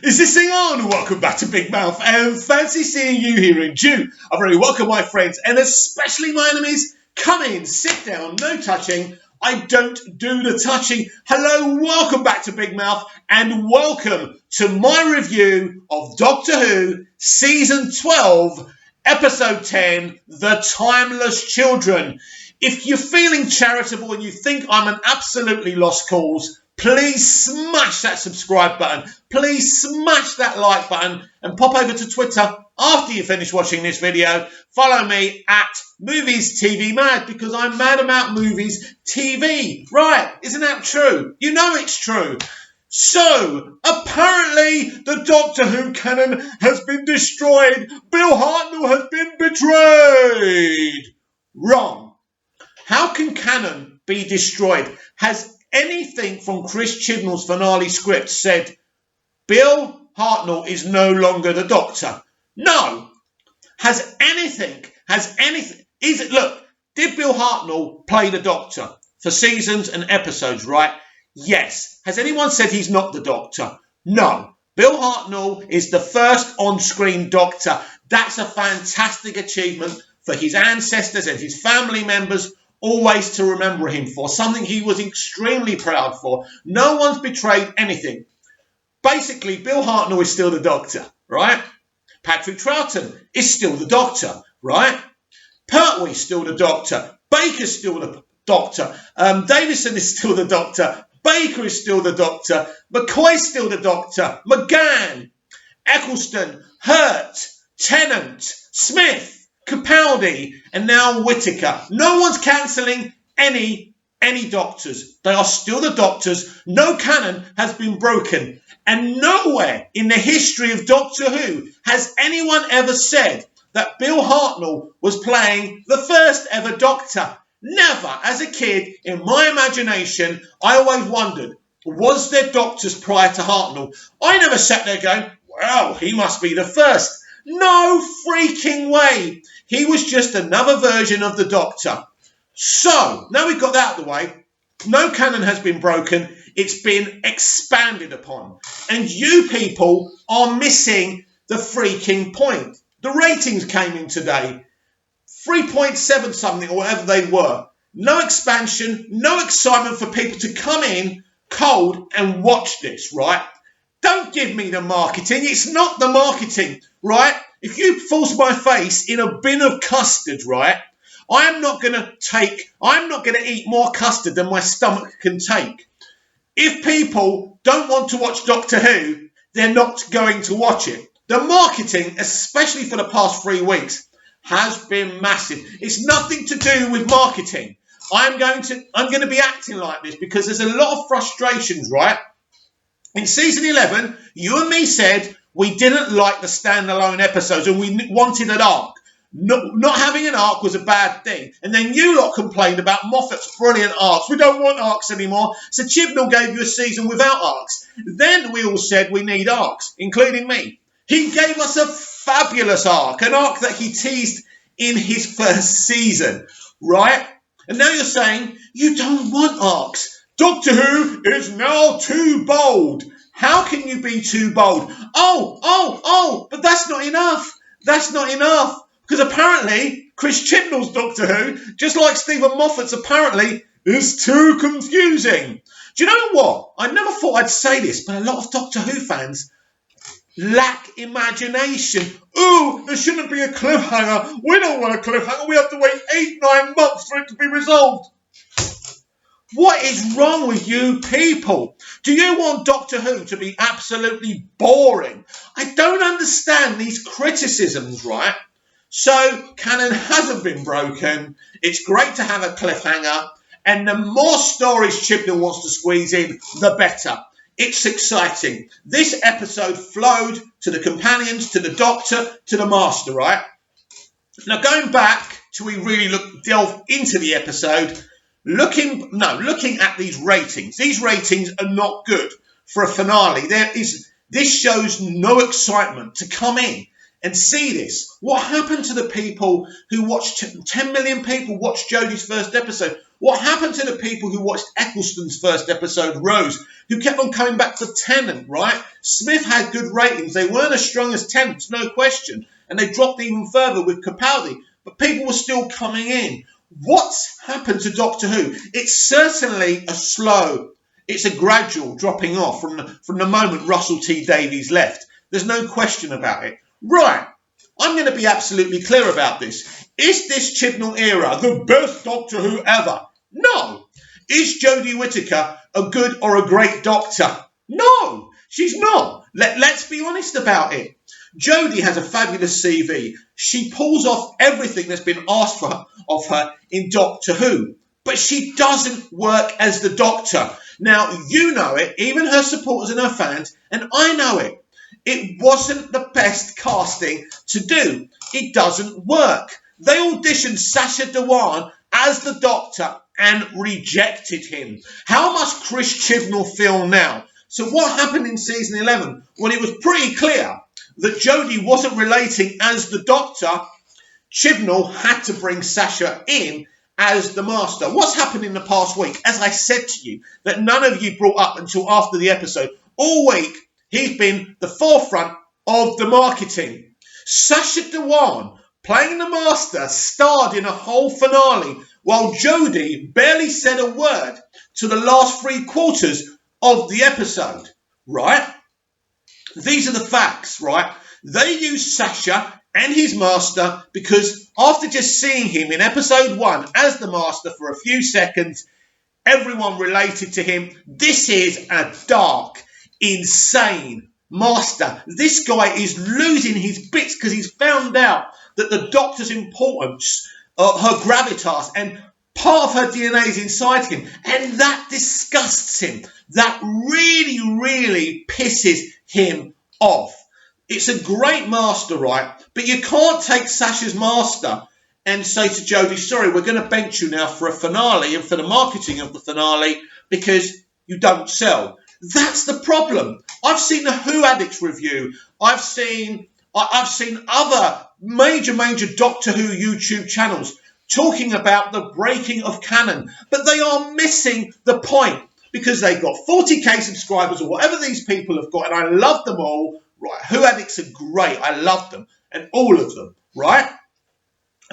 Is this thing on? Welcome back to Big Mouth, and fancy seeing you here in June. I very welcome my friends, and especially my enemies. Come in, sit down, no touching. I don't do the touching. Hello, welcome back to Big Mouth, and welcome to my review of Doctor Who, Season 12, Episode 10, The Timeless Children. If you're feeling charitable and you think I'm an absolutely lost cause, please smash that subscribe button. Please smash that like button and pop over to Twitter after you finish watching this video. Follow me at Movies TV Mad because I'm mad about movies TV. Right, isn't that true? You know it's true. So, apparently the Doctor Who canon has been destroyed. Bill Hartnell has been betrayed. Wrong. How can canon be destroyed? Has anything from Chris Chibnall's finale script said Bill Hartnell is no longer the Doctor? No. Did Bill Hartnell play the Doctor for seasons and episodes, right? Yes. Has anyone said he's not the Doctor? No. Bill Hartnell is the first on-screen Doctor. That's a fantastic achievement for his ancestors and his family members always to remember him for, something he was extremely proud for. No one's betrayed anything. Basically, Bill Hartnell is still the Doctor, right? Patrick Troughton is still the Doctor, right? Pertwee's still the Doctor. Baker's still the Doctor. Davison is still the Doctor. Baker is still the Doctor. McCoy's still the Doctor. McGann, Eccleston, Hurt, Tennant, Smith, Capaldi, and now Whittaker. No one's cancelling any Doctors. They are still the Doctors. No canon has been broken. And nowhere in the history of Doctor Who has anyone ever said that Bill Hartnell was playing the first ever Doctor. Never. As a kid, in my imagination, I always wondered, was there Doctors prior to Hartnell? I never sat there going, well, he must be the first. No freaking way. He was just another version of the Doctor. So, now we've got that out of the way, no canon has been broken. It's been expanded upon. And you people are missing the freaking point. The ratings came in today. 3.7 something or whatever they were. No expansion, no excitement for people to come in cold and watch this, right? Don't give me the marketing. It's not the marketing, right? If you force my face in a bin of custard, right, I'm not going to eat more custard than my stomach can take. If people don't want to watch Doctor Who, they're not going to watch it. The marketing, especially for the past 3 weeks, has been massive. It's nothing to do with marketing. I'm going to be acting like this because there's a lot of frustrations, right? In season 11, you and me said we didn't like the standalone episodes and we wanted an arc. Not having an arc was a bad thing. And then you lot complained about Moffat's brilliant arcs. We don't want arcs anymore. So Chibnall gave you a season without arcs. Then we all said we need arcs, including me. He gave us a fabulous arc, an arc that he teased in his first season, right? And now you're saying you don't want arcs. Doctor Who is now too bold. How can you be too bold? But that's not enough. That's not enough. Because apparently, Chris Chibnall's Doctor Who, just like Stephen Moffat's apparently, is too confusing. Do you know what? I never thought I'd say this, but a lot of Doctor Who fans lack imagination. Ooh, there shouldn't be a cliffhanger. We don't want a cliffhanger. We have to wait 8-9 months for it to be resolved. What is wrong with you people? Do you want Doctor Who to be absolutely boring? I don't understand these criticisms, right? So, canon hasn't been broken. It's great to have a cliffhanger. And the more stories Chibnall wants to squeeze in, the better. It's exciting. This episode flowed to the companions, to the Doctor, to the Master, right? Now, going back till we really delve into the episode, looking at these ratings. These ratings are not good for a finale. This shows no excitement to come in and see this. What happened to the people who watched, 10 million people watched Jodie's first episode? What happened to the people who watched Eccleston's first episode, Rose, who kept on coming back for Tennant, right? Smith had good ratings. They weren't as strong as Tennant's, no question. And they dropped even further with Capaldi. But people were still coming in. What's happened to Doctor Who? It's certainly it's a gradual dropping off from the moment Russell T Davies left. There's no question about it. Right. I'm going to be absolutely clear about this. Is this Chibnall era the best Doctor Who ever? No. Is Jodie Whittaker a good or a great doctor? No, she's not. Let's be honest about it. Jodie has a fabulous CV. She pulls off everything that's been asked of her in Doctor Who. But she doesn't work as the Doctor. Now, you know it, even her supporters and her fans, and I know it. It wasn't the best casting to do. It doesn't work. They auditioned Sacha Dhawan as the Doctor and rejected him. How must Chris Chibnall feel now? So what happened in season 11? Well, it was pretty clear that Jodie wasn't relating as the Doctor. Chibnall had to bring Sacha in as the Master. What's happened in the past week? As I said to you, that none of you brought up until after the episode. All week, he's been the forefront of the marketing. Sacha Dhawan, playing the Master, starred in a whole finale, while Jodie barely said a word to the last 3/4 of the episode. Right? These are the facts, right? They used Sacha and his Master because after just seeing him in episode 1 as the Master for a few seconds, everyone related to him. This is a dark, insane Master. This guy is losing his bits because he's found out that the Doctor's importance, her gravitas, and part of her DNA is inside him. And that disgusts him. That really, really pisses him off. It's a great Master, right? But you can't take Sacha's Master and say to Jodie, sorry, we're going to bench you now for a finale and for the marketing of the finale because you don't sell. That's the problem. I've seen the Who Addicts review. I've seen other major Doctor Who YouTube channels talking about the breaking of canon. But they are missing the point because they've got 40k subscribers or whatever these people have got. And I love them all. Right, Who Addicts are great. I love them. And all of them. Right?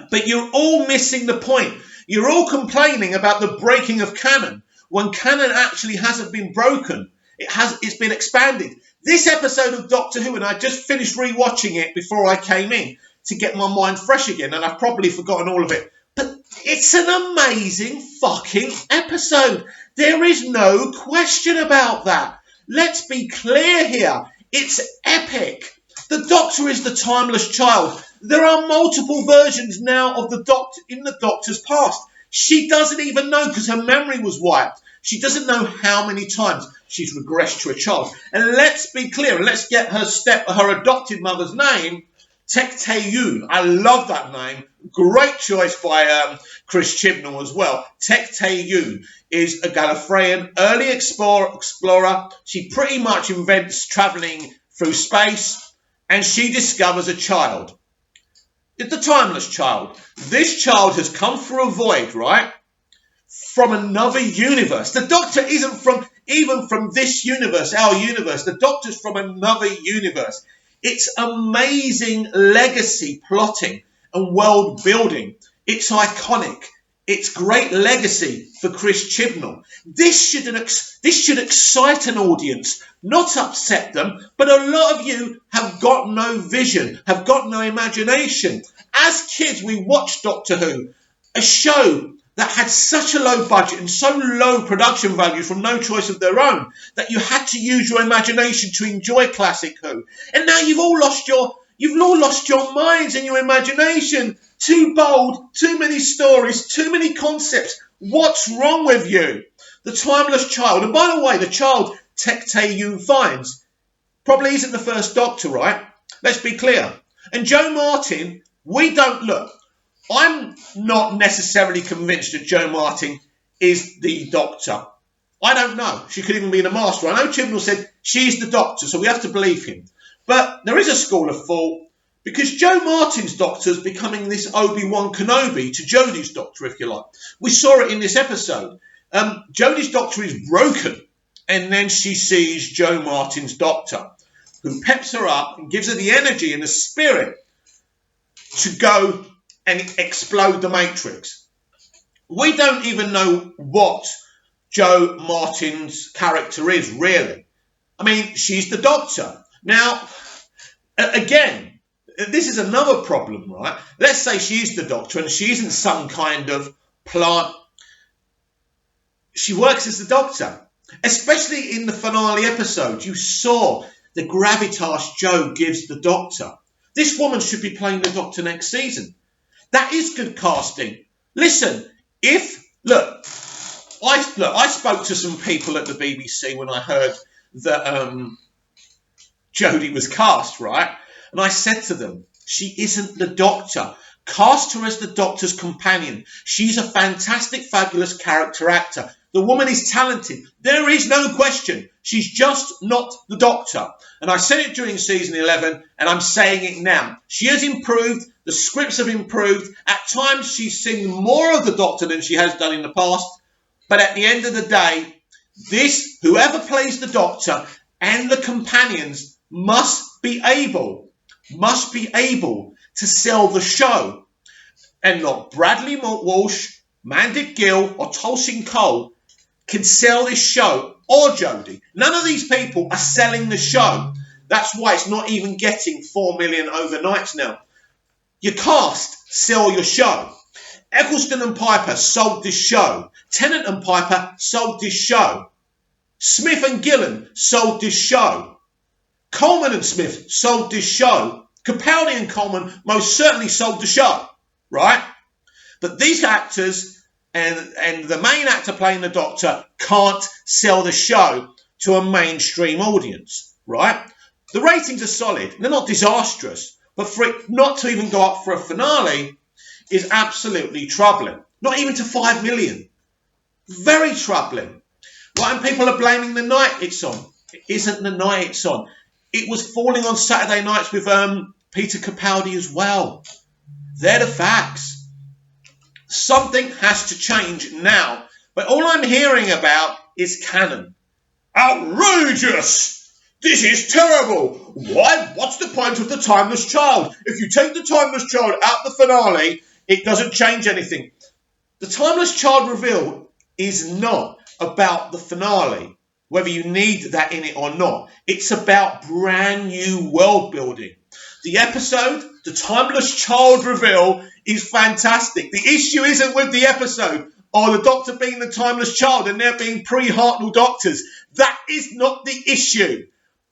But you're all missing the point. You're all complaining about the breaking of canon when canon actually hasn't been broken. It's been expanded. This episode of Doctor Who, and I just finished rewatching it before I came in to get my mind fresh again, and I've probably forgotten all of it. But it's an amazing fucking episode. There is no question about that. Let's be clear here. It's epic. The Doctor is the timeless child. There are multiple versions now of the Doctor in the Doctor's past. She doesn't even know because her memory was wiped. She doesn't know how many times she's regressed to a child. And let's be clear, and let's get her adopted mother's name, Tech Tae-yoon. I love that name. Great choice by Chris Chibnall as well. Tech Tae-yoon is a Gallifreyan early explorer. She pretty much invents travelling through space, and she discovers a child. It's the timeless child. This child has come through a void, right? From another universe. The Doctor isn't even from this universe, our universe. The Doctor's from another universe. It's amazing legacy plotting and world building. It's iconic. It's great legacy for Chris Chibnall. This should excite an audience, not upset them. But a lot of you have got no vision, have got no imagination. As kids, we watched Doctor Who, a show that had such a low budget and so low production value from no choice of their own that you had to use your imagination to enjoy classic Who. And now you've all lost your minds and your imagination. Too bold, too many stories, too many concepts. What's wrong with you? The timeless child. And by the way, the child Tech Tae-yoon finds probably isn't the first Doctor, right? Let's be clear. And Jo Martin, I'm not necessarily convinced that Jo Martin is the Doctor. I don't know. She could even be the Master. I know Chibnall said she's the Doctor, so we have to believe him. But there is a school of thought Because Joe Martin's doctor's becoming this Obi-Wan Kenobi to Jodie's doctor, if you like. We saw it in this episode. Jodie's doctor is broken, and then she sees Joe Martin's doctor, who peps her up and gives her the energy and the spirit to go and explode the Matrix. We don't even know what Joe Martin's character is, really. I mean, she's the doctor. Now, again, this is another problem, right? Let's say she's the doctor and she isn't some kind of plant. She works as the doctor. Especially in the finale episode, you saw the gravitas Joe gives the doctor. This woman should be playing the doctor next season. That is good casting. Listen, I spoke to some people at the BBC when I heard that Jodie was cast, right? And I said to them, she isn't the doctor. Cast her as the doctor's companion. She's a fantastic, fabulous character actor. The woman is talented. There is no question. She's just not the doctor. And I said it during season 11, and I'm saying it now. She has improved. The scripts have improved. At times, she's seen more of the doctor than she has done in the past. But at the end of the day, whoever plays the doctor and the companions must be able to sell the show. And not Bradley Walsh, Mandip Gill, or Tulsi Cole can sell this show, or Jodie. None of these people are selling the show. That's why it's not even getting 4 million overnights now. Your cast sell your show. Eccleston and Piper sold this show. Tennant and Piper sold this show. Smith and Gillen sold this show. Coleman and Smith sold this show. Capaldi and Coleman most certainly sold the show, right? But these actors and the main actor playing the doctor can't sell the show to a mainstream audience, right? The ratings are solid. They're not disastrous. But for it not to even go up for a finale is absolutely troubling. Not even to 5 million. Very troubling. Right? And people are blaming the night it's on. It isn't the night it's on. It was falling on Saturday nights with Peter Capaldi as well. They're the facts. Something has to change now. But all I'm hearing about is canon. Outrageous! This is terrible. Why? What's the point of the Timeless Child? If you take the Timeless Child out the finale, it doesn't change anything. The Timeless Child reveal is not about the finale, whether you need that in it or not. It's about brand new world building. The episode, the Timeless Child reveal, is fantastic. The issue isn't with the episode or the Doctor being the Timeless Child and there being pre-Hartnell Doctors. That is not the issue.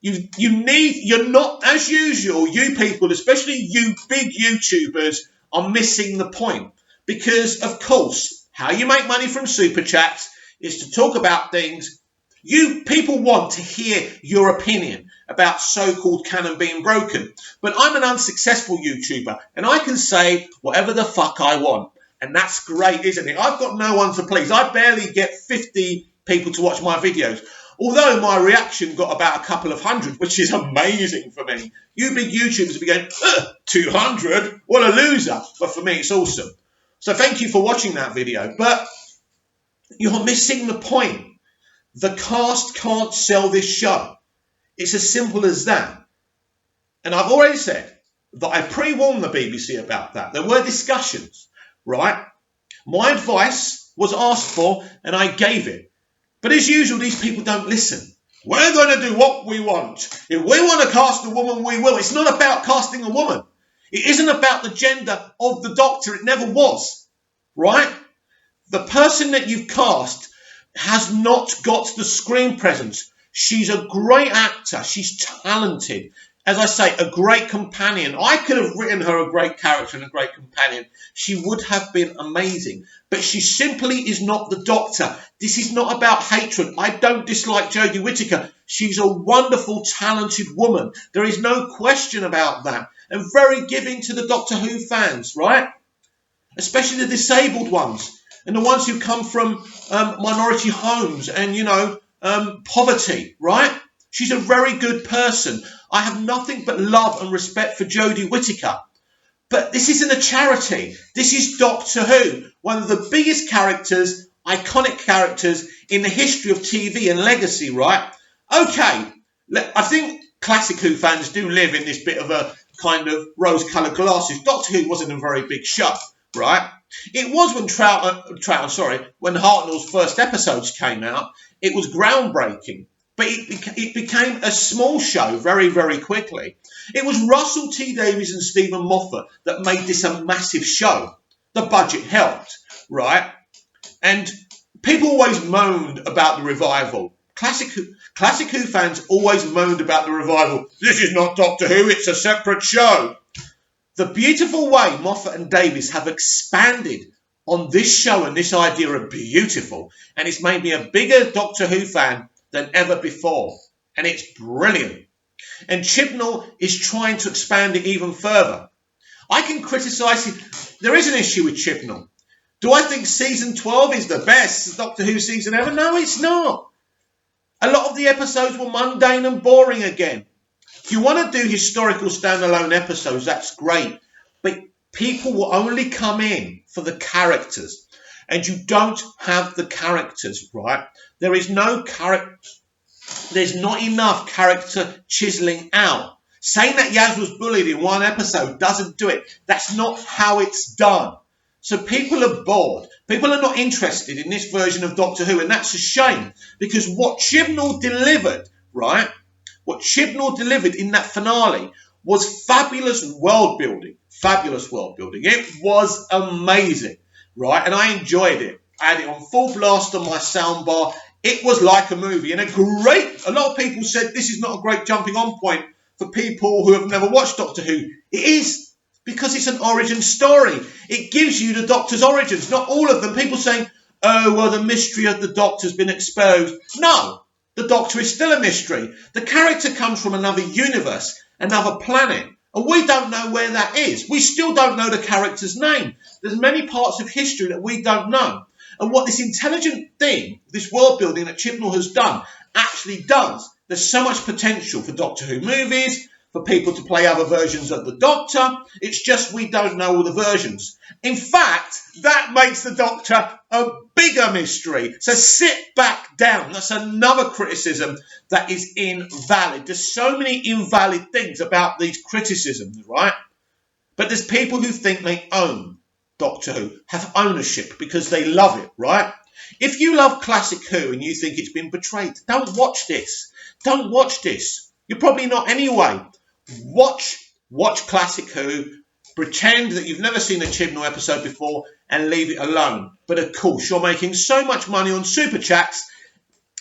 You're not, as usual, you people, especially you big YouTubers, are missing the point. Because, of course, how you make money from Super Chats is to talk about things. You people want to hear your opinion about so-called canon being broken. But I'm an unsuccessful YouTuber, and I can say whatever the fuck I want. And that's great, isn't it? I've got no one to please. I barely get 50 people to watch my videos. Although my reaction got about a couple of hundred, which is amazing for me. You big YouTubers will be going, 200? What a loser. But for me, it's awesome. So thank you for watching that video. But you're missing the point. The cast can't sell this show. It's as simple as that. And I've already said that I pre-warned the BBC about that. There were discussions, right? My advice was asked for and I gave it. But as usual, these people don't listen. We're going to do what we want. If we want to cast a woman, we will. It's not about casting a woman. It isn't about the gender of the Doctor. It never was, right? The person that you've cast has not got the screen presence. She's a great actor. She's talented. As I say, a great companion. I could have written her a great character and a great companion. She would have been amazing. But she simply is not the Doctor. This is not about hatred. I don't dislike Jodie Whittaker. She's a wonderful, talented woman. There is no question about that. And very giving to the Doctor Who fans, right? Especially the disabled ones. And the ones who come from minority homes and, poverty, right? She's a very good person. I have nothing but love and respect for Jodie Whittaker. But this isn't a charity. This is Doctor Who, one of the biggest characters, iconic characters in the history of TV and legacy, right? Okay, I think classic Who fans do live in this bit of a kind of rose-coloured glasses. Doctor Who wasn't a very big show, right? It was when Hartnell's first episodes came out, it was groundbreaking. But it became a small show very, very quickly. It was Russell T Davies and Stephen Moffat that made this a massive show. The budget helped, right? And people always moaned about the revival. Classic Who fans always moaned about the revival. This is not Doctor Who, it's a separate show. The beautiful way Moffat and Davies have expanded on this show and this idea are beautiful. And it's made me a bigger Doctor Who fan than ever before. And it's brilliant. And Chibnall is trying to expand it even further. I can criticise it. There is an issue with Chibnall. Do I think season 12 is the best Doctor Who season ever? No, it's not. A lot of the episodes were mundane and boring again. If you want to do historical standalone episodes, that's great. But people will only come in for the characters. And you don't have the characters, right? There is no character. There's not enough character chiseling out. Saying that Yaz was bullied in one episode doesn't do it. That's not how it's done. So people are bored. People are not interested in this version of Doctor Who, and that's a shame. Because what Chibnall delivered, right? What Chibnall delivered in that finale was fabulous world building. Fabulous world building. It was amazing. Right, and I enjoyed it. I had it on full blast on my soundbar. It was like a movie, and a lot of people said this is not a great jumping on point for people who have never watched Doctor Who. It is, because it's an origin story. It gives you the Doctor's origins, not all of them. People saying, oh, well, the mystery of the Doctor's been exposed. No, the Doctor is still a mystery. The character comes from another universe, another planet. And we don't know where that is. We still don't know the character's name. There's many parts of history that we don't know. And what this intelligent thing, this world building that Chibnall has done, actually does. There's so much potential for Doctor Who movies, for people to play other versions of the Doctor. It's just we don't know all the versions. In fact, that makes the Doctor a bigger mystery. So sit back down. That's another criticism that is invalid. There's so many invalid things about these criticisms, right? But there's people who think they own Doctor Who, have ownership because they love it, right? If you love classic Who and you think it's been betrayed, don't watch this. Don't watch this. You're probably not anyway. Watch classic Who, pretend that you've never seen a Chibnall episode before and leave it alone. But of course, you're making so much money on Super Chats.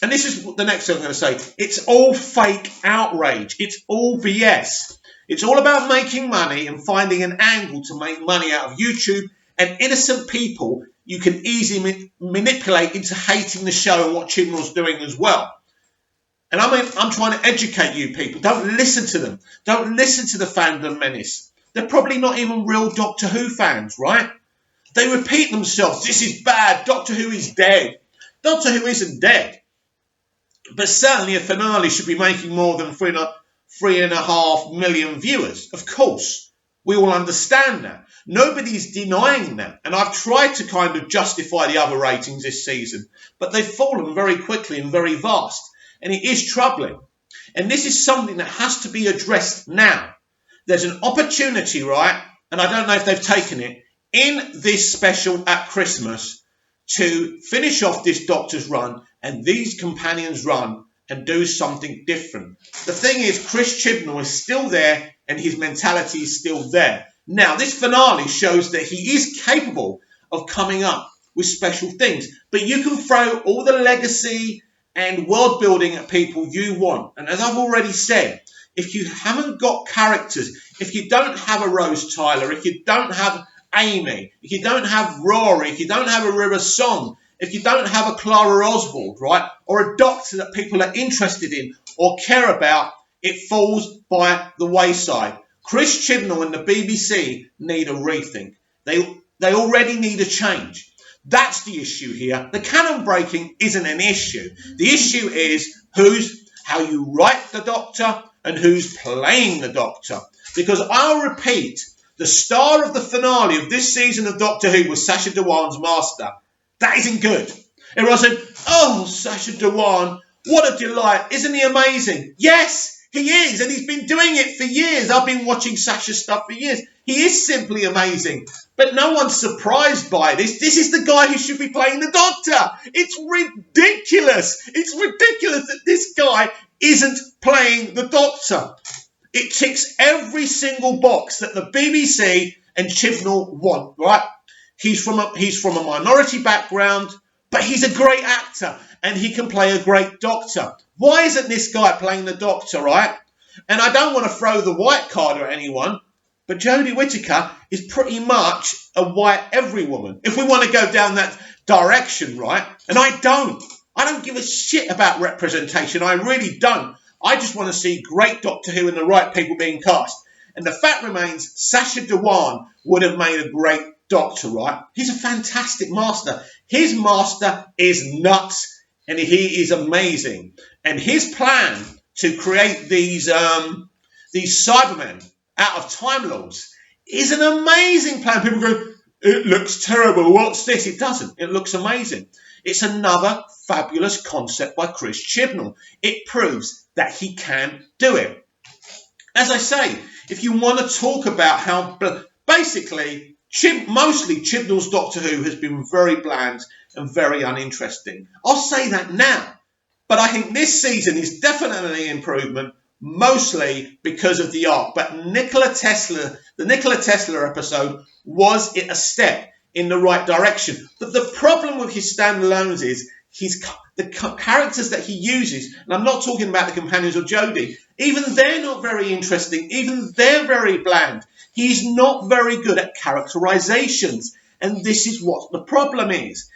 And this is the next thing I'm going to say. It's all fake outrage. It's all BS. It's all about making money and finding an angle to make money out of YouTube. And innocent people you can easily manipulate into hating the show and what Chibnall's doing as well. And I'm trying to educate you people. Don't listen to them. Don't listen to the fandom menace. They're probably not even real Doctor Who fans, right? They repeat themselves. This is bad. Doctor Who is dead. Doctor Who isn't dead. But certainly a finale should be making more than 3.5 million viewers. Of course, we all understand that. Nobody's denying that. And I've tried to kind of justify the other ratings this season. But they've fallen very quickly and very vast. And it is troubling. And this is something that has to be addressed now. There's an opportunity, right? And I don't know if they've taken it, in this special at Christmas to finish off this Doctor's run and these companions' run and do something different. The thing is, Chris Chibnall is still there and his mentality is still there. Now, this finale shows that he is capable of coming up with special things. But you can throw all the legacy and world building at people you want. And as I've already said, if you haven't got characters, if you don't have a Rose Tyler, if you don't have Amy, if you don't have Rory, if you don't have a River Song, if you don't have a Clara Oswald, right, or a Doctor that people are interested in or care about, it falls by the wayside. Chris Chibnall and the BBC need a rethink. They already need a change. That's the issue here. The canon breaking isn't an issue. The issue is who's how you write the Doctor and who's playing the Doctor. Because I'll repeat, the star of the finale of this season of Doctor Who was Sacha Dhawan's master. That isn't good. Everyone said, oh, Sacha Dhawan, what a delight. Isn't he amazing? Yes, he is. And he's been doing it for years. I've been watching Sacha's stuff for years. He is simply amazing. But no one's surprised by this. This is the guy who should be playing the Doctor. It's ridiculous. It's ridiculous that this guy isn't playing the Doctor. It ticks every single box that the BBC and Chibnall want, right? He's from a minority background, but he's a great actor and he can play a great Doctor. Why isn't this guy playing the Doctor, right? And I don't want to throw the white card at anyone, but Jodie Whittaker is pretty much a white every woman. If we want to go down that direction, right? And I don't give a shit about representation. I really don't. I just want to see great Doctor Who and the right people being cast. And the fact remains, Sacha Dhawan would have made a great Doctor, right? He's a fantastic master. His master is nuts and he is amazing. And his plan to create these Cybermen out of Time Lords is an amazing plan. People go, it looks terrible. What's this? It doesn't. It looks amazing. It's another fabulous concept by Chris Chibnall. It proves that he can do it. As I say, if you want to talk about how basically mostly Chibnall's Doctor Who has been very bland and very uninteresting. I'll say that now. But I think this season is definitely an improvement, mostly because of the art. But the Nikola Tesla episode was a step in the right direction. But the problem with his standalones is the characters that he uses, and I'm not talking about the companions or Jodie, even they're not very interesting, even they're very bland. He's not very good at characterizations, and this is what the problem is.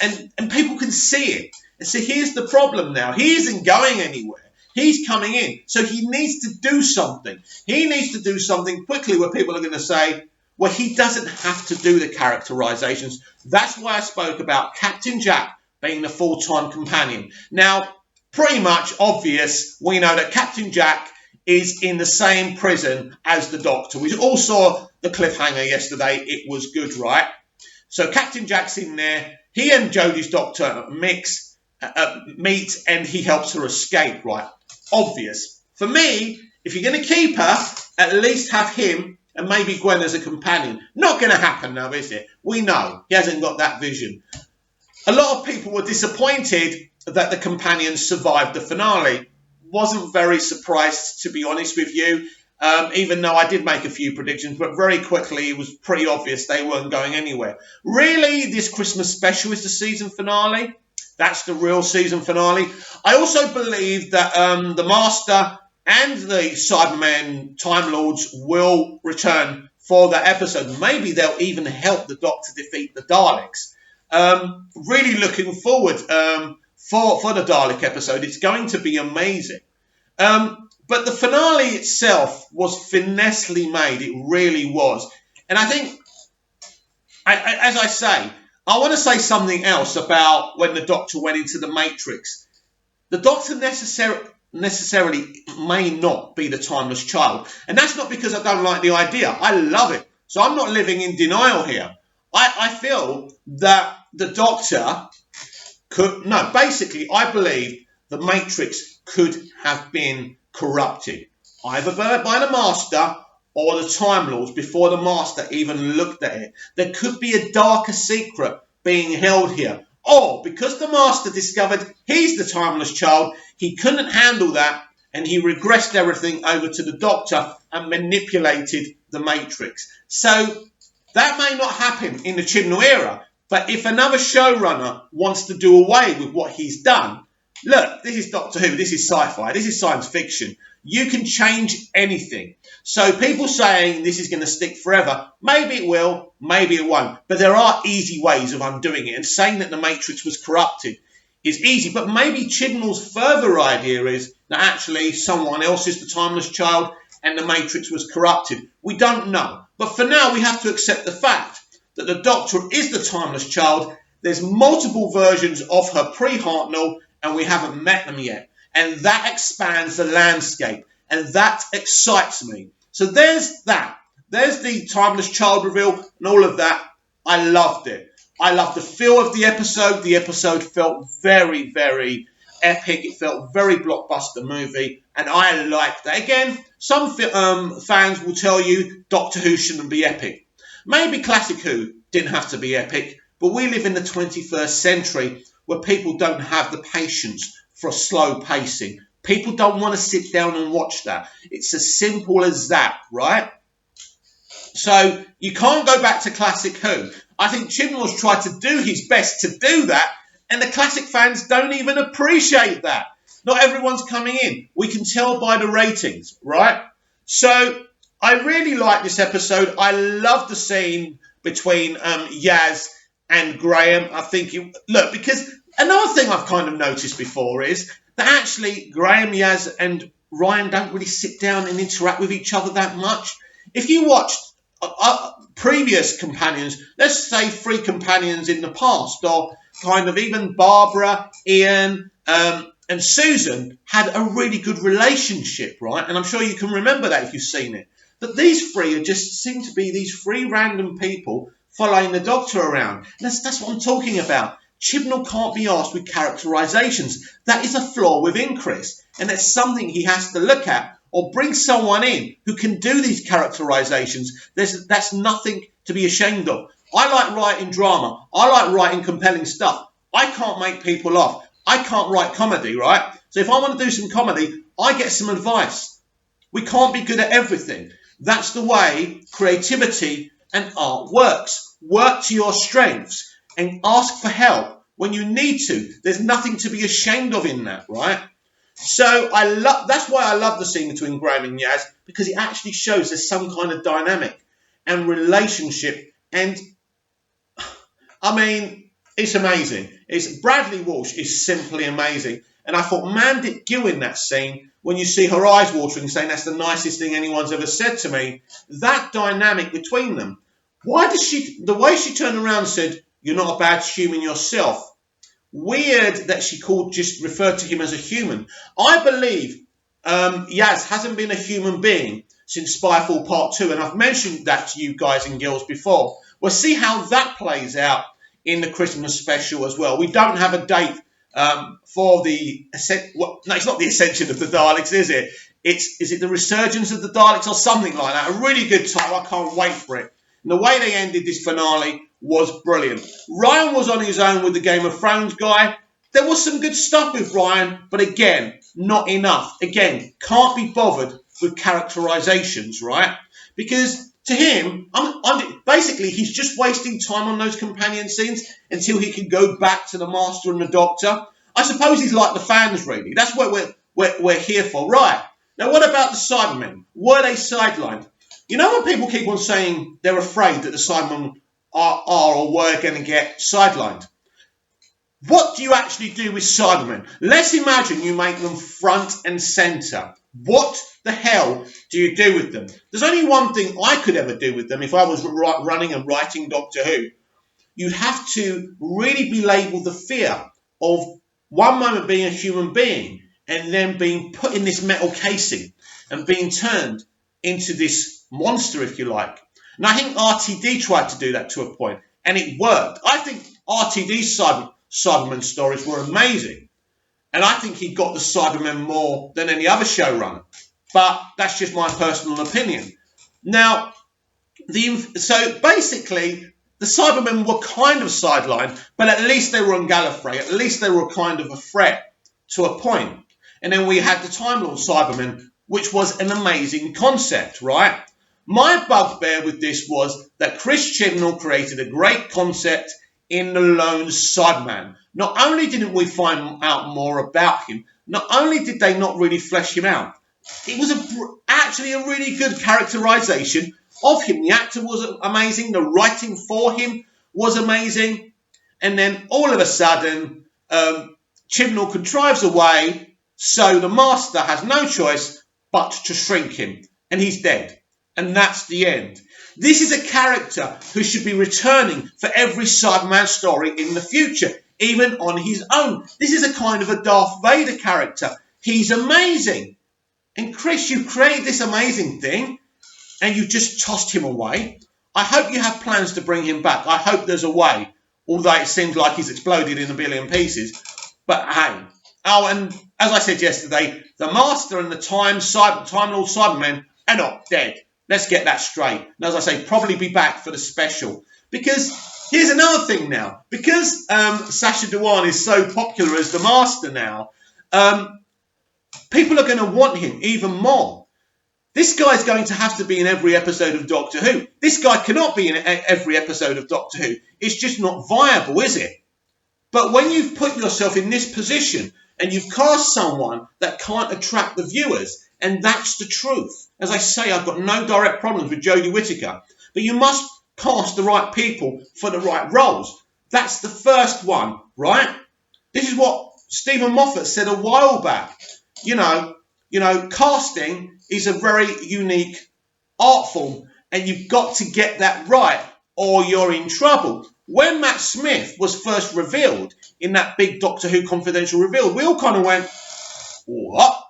And people can see it. And so here's the problem now. He isn't going anywhere. He's coming in. So he needs to do something. He needs to do something quickly where people are going to say, well, he doesn't have to do the characterizations. That's why I spoke about Captain Jack being the full-time companion. Now, pretty much obvious, we know that Captain Jack is in the same prison as the Doctor. We all saw the cliffhanger yesterday. It was good, right? So Captain Jack's in there. He and Jodie's Doctor meet and he helps her escape, right? Obvious. For me, if you're going to keep her, at least have him and maybe Gwen as a companion. Not going to happen now, is it? We know. He hasn't got that vision. A lot of people were disappointed that the companions survived the finale. Wasn't very surprised, to be honest with you, even though I did make a few predictions, but very quickly it was pretty obvious they weren't going anywhere. Really, this Christmas special is the season finale. That's the real season finale. I also believe that the Master and the Cybermen Time Lords will return for that episode. Maybe they'll even help the Doctor defeat the Daleks. Really looking forward for the Dalek episode. It's going to be amazing. But the finale itself was finessely made. It really was. And I think, as I say, I want to say something else about when the Doctor went into the Matrix. The Doctor necessarily may not be the timeless child. And that's not because I don't like the idea. I love it. So I'm not living in denial here. I feel that the Doctor could... No, basically, I believe the Matrix could have been corrupted. Either by the Master or the Time Lords before the Master even looked at it. There could be a darker secret being held here. Or because the Master discovered he's the timeless child, he couldn't handle that and he regressed everything over to the Doctor and manipulated the Matrix. So that may not happen in the Chibnall era, but if another showrunner wants to do away with what he's done, look, this is Doctor Who, this is sci-fi, this is science fiction. You can change anything. So people saying this is going to stick forever, maybe it will, maybe it won't. But there are easy ways of undoing it. And saying that the Matrix was corrupted is easy. But maybe Chibnall's further idea is that actually someone else is the timeless child and the Matrix was corrupted. We don't know. But for now, we have to accept the fact that the Doctor is the timeless child. There's multiple versions of her pre-Hartnell and we haven't met them yet. and that expands the landscape, and that excites me. So there's that. There's the timeless child reveal and all of that. I loved it. I loved the feel of the episode. The episode felt very, very epic. It felt very blockbuster movie, and I liked that. Again, some fans will tell you Doctor Who shouldn't be epic. Maybe Classic Who didn't have to be epic, but we live in the 21st century where people don't have the patience for slow pacing. People don't want to sit down and watch that. It's as simple as that, right? So you can't go back to Classic Who. I think Chibnall's tried to do his best to do that, and the classic fans don't even appreciate that. Not everyone's coming in. We can tell by the ratings, right? So I really like this episode. I love the scene between Yaz and Graham. I think, because another thing I've kind of noticed before is that actually Graham, Yaz and Ryan don't really sit down and interact with each other that much. If you watched previous companions, let's say 3 companions in the past, or kind of even Barbara, Ian, and Susan had a really good relationship, right? And I'm sure you can remember that if you've seen it. But these 3 just seem to be these 3 random people following the Doctor around. That's what I'm talking about. Chibnall can't be asked with characterizations. That is a flaw within Chris, and it's something he has to look at, or bring someone in who can do these characterizations. That's nothing to be ashamed of. I like writing drama. I like writing compelling stuff. I can't make people laugh. I can't write comedy, right? So if I want to do some comedy, I get some advice. We can't be good at everything. That's the way creativity and art works. Work to your strengths and ask for help when you need to. There's nothing to be ashamed of in that, right? So that's why I love the scene between Graham and Yaz, because it actually shows there's some kind of dynamic and relationship. And I mean, it's amazing. Bradley Walsh is simply amazing. And I thought Mandip Gill in that scene, when you see her eyes watering, saying that's the nicest thing anyone's ever said to me, that dynamic between them. The way she turned around and said, "You're not a bad human yourself." Weird that she just referred to him as a human. I believe Yaz hasn't been a human being since Spyfall Part 2, and I've mentioned that to you guys and girls before. We'll see how that plays out in the Christmas special as well. We don't have a date for the... no, it's not the Ascension of the Daleks, is it? Is it the Resurgence of the Daleks or something like that? A really good title. I can't wait for it. And the way they ended this finale was brilliant. Ryan was on his own with the Game of Thrones guy. There was some good stuff with Ryan, but again, not enough. Again, can't be bothered with characterizations, right? Because to him, basically, he's just wasting time on those companion scenes until he can go back to the Master and the Doctor. I suppose he's like the fans, really. That's what we're here for. Right. Now, what about the Cybermen? Were they sidelined? You know when people keep on saying they're afraid that the Cybermen are or were going to get sidelined? What do you actually do with Cybermen? Let's imagine you make them front and centre. What the hell do you do with them? There's only one thing I could ever do with them if I was running and writing Doctor Who. You'd have to really belabel the fear of one moment being a human being and then being put in this metal casing and being turned into this monster, if you like. And I think RTD tried to do that to a point, and it worked. I think RTD's Cybermen stories were amazing, and I think he got the Cybermen more than any other showrunner. But that's just my personal opinion. Now, so basically, the Cybermen were kind of sidelined, but at least they were on Gallifrey. At least they were kind of a threat to a point. And then we had the Time Lord Cybermen, which was an amazing concept, right? My bugbear with this was that Chris Chibnall created a great concept in The Lone Cyberman. Not only didn't we find out more about him, not only did they not really flesh him out, it was actually a really good characterization of him. The actor was amazing. The writing for him was amazing. And then all of a sudden, Chibnall contrives a way so the Master has no choice but to shrink him. And he's dead. And that's the end. This is a character who should be returning for every Cyberman story in the future, even on his own. This is a kind of a Darth Vader character. He's amazing. And Chris, you created this amazing thing and you just tossed him away. I hope you have plans to bring him back. I hope there's a way, although it seems like he's exploded in a billion pieces. But hey, oh, and as I said yesterday, the Master and the Time Lord Cybermen are not dead. Let's get that straight. And as I say, probably be back for the special. Because here's another thing now. Because Sacha Dhawan is so popular as the Master now, people are going to want him even more. This guy's going to have to be in every episode of Doctor Who. This guy cannot be in every episode of Doctor Who. It's just not viable, is it? But when you've put yourself in this position and you've cast someone that can't attract the viewers, and that's the truth. As I say, I've got no direct problems with Jodie Whittaker, but you must cast the right people for the right roles. That's the first one, right? This is what Stephen Moffat said a while back. You know, casting is a very unique art form, and you've got to get that right or you're in trouble. When Matt Smith was first revealed in that big Doctor Who Confidential reveal, we all kind of went, what?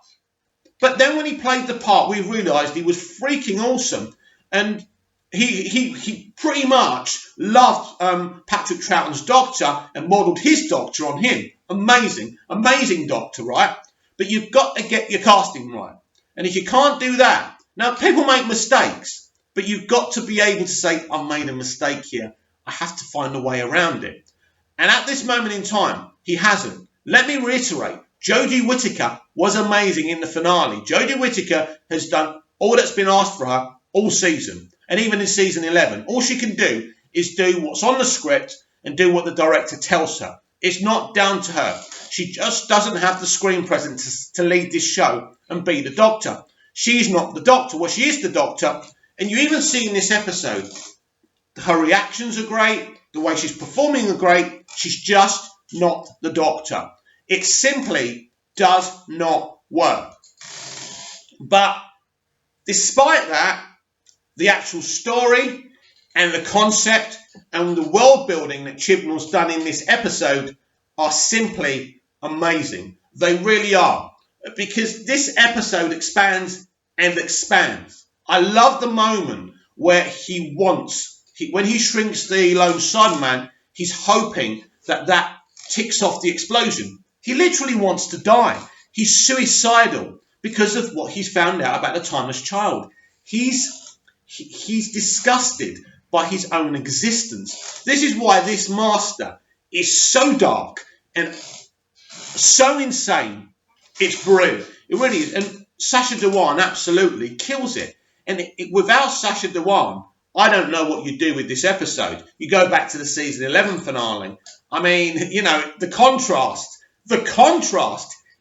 But then when he played the part, we realised he was freaking awesome. And he pretty much loved Patrick Troughton's Doctor and modelled his Doctor on him. Amazing, amazing Doctor, right? But you've got to get your casting right. And if you can't do that, now people make mistakes, but you've got to be able to say, I made a mistake here. I have to find a way around it. And at this moment in time, he hasn't. Let me reiterate, Jodie Whittaker was amazing in the finale. Jodie Whittaker has done all that's been asked for her all season. And even in season 11, all she can do is do what's on the script and do what the director tells her. It's not down to her. She just doesn't have the screen presence to lead this show and be the Doctor. She's not the Doctor. Well, she is the Doctor. And you even see in this episode, her reactions are great. The way she's performing are great. She's just not the Doctor. It simply does not work. But despite that, the actual story and the concept and the world building that Chibnall's done in this episode are simply amazing. They really are. Because this episode expands and expands. I love the moment where when he shrinks the lone Cyberman, he's hoping that ticks off the explosion. He literally wants to die. He's suicidal because of what he's found out about the Timeless Child. He's disgusted by his own existence. This is why this Master is so dark and so insane. It's brilliant. It really is. And Sacha Dhawan absolutely kills it. And without Sacha Dhawan, I don't know what you do with this episode. You go back to the season 11 finale. I mean, the contrast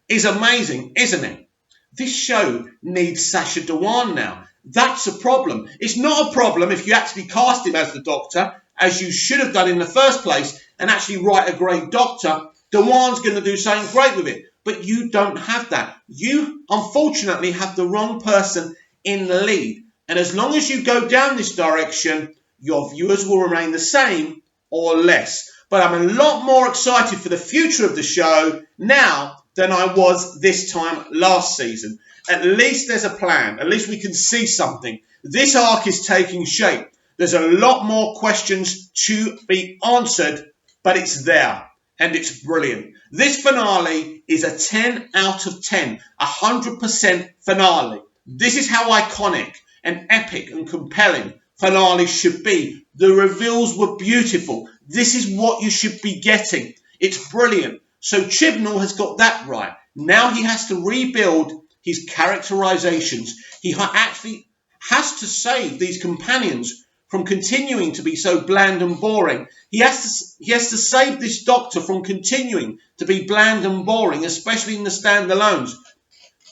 is amazing, isn't it? This show needs Sacha Dhawan now. That's a problem. It's not a problem if you actually cast him as the Doctor, as you should have done in the first place, and actually write a great Doctor. Dhawan's going to do something great with it. But you don't have that. You, unfortunately, have the wrong person in the lead. And as long as you go down this direction, your viewers will remain the same or less. But I'm a lot more excited for the future of the show now than I was this time last season. At least there's a plan. At least we can see something. This arc is taking shape. There's a lot more questions to be answered, but it's there. And it's brilliant. This finale is a 10 out of 10. 100% finale. This is how iconic and epic and compelling finale should be. The reveals were beautiful. This is what you should be getting. It's brilliant. So Chibnall has got that right. Now he has to rebuild his characterizations. He actually has to save these companions from continuing to be so bland and boring. He has to save this Doctor from continuing to be bland and boring, especially in the standalones.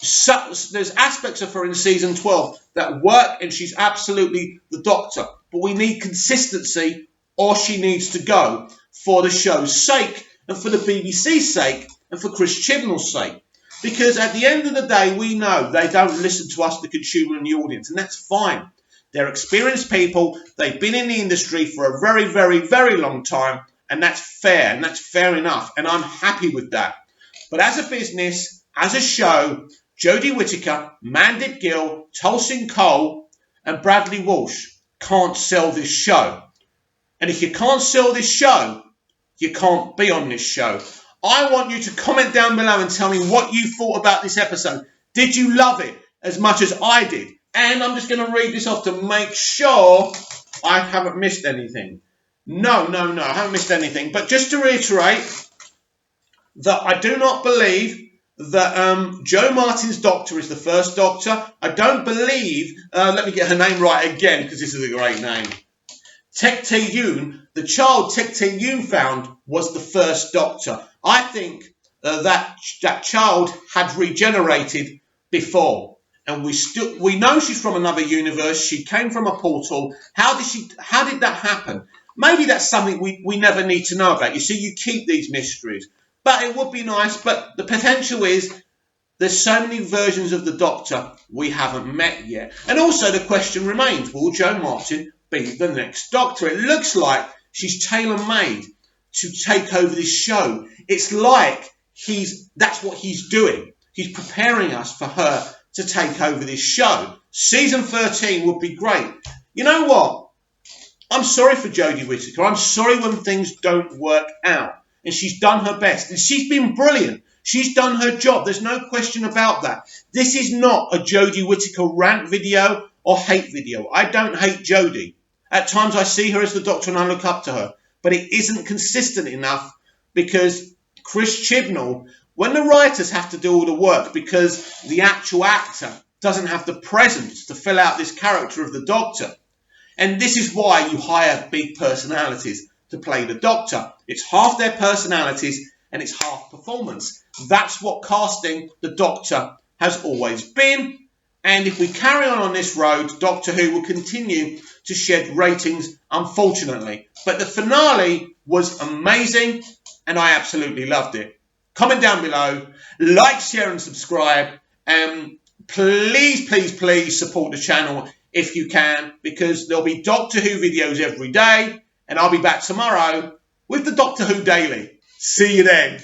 So, there's aspects of her in season 12 that work, and she's absolutely the Doctor. But we need consistency, or she needs to go for the show's sake, and for the BBC's sake, and for Chris Chibnall's sake. Because at the end of the day, we know they don't listen to us, the consumer and the audience, and that's fine. They're experienced people. They've been in the industry for a very, very, very long time, and that's fair, and that's fair enough, and I'm happy with that. But as a business, as a show, Jodie Whittaker, Mandip Gill, Tulsi Cole, and Bradley Walsh can't sell this show. And if you can't sell this show, you can't be on this show. I want you to comment down below and tell me what you thought about this episode. Did you love it as much as I did? And I'm just going to read this off to make sure I haven't missed anything. No, I haven't missed anything. But just to reiterate that I do not believe that Jo Martin's Doctor is the first Doctor. I don't believe, let me get her name right again because this is a great name. Taek Tae-yoon, the child Taek Tae-yoon found, was the first Doctor. I think that child had regenerated before. And we know she's from another universe. She came from a portal. How did that happen? Maybe that's something we never need to know about. You see, you keep these mysteries. But it would be nice. But the potential is there's so many versions of the Doctor we haven't met yet. And also the question remains, will Jo Martin be the next Doctor? It looks like she's tailor-made to take over this show. It's like that's what he's doing. He's preparing us for her to take over this show. Season 13 would be great. You know what? I'm sorry for Jodie Whittaker. I'm sorry when things don't work out. And she's done her best. And she's been brilliant. She's done her job. There's no question about that. This is not a Jodie Whittaker rant video or hate video. I don't hate Jodie. At times I see her as the Doctor and I look up to her. But it isn't consistent enough because Chris Chibnall, when the writers have to do all the work because the actual actor doesn't have the presence to fill out this character of the Doctor. And this is why you hire big personalities to play the Doctor. It's half their personalities and it's half performance. That's what casting the Doctor has always been. And if we carry on this road, Doctor Who will continue to shed ratings, unfortunately. But the finale was amazing and I absolutely loved it. Comment down below, like, share and subscribe. And please support the channel if you can, because there'll be Doctor Who videos every day. And I'll be back tomorrow with the Doctor Who Daily. See you then.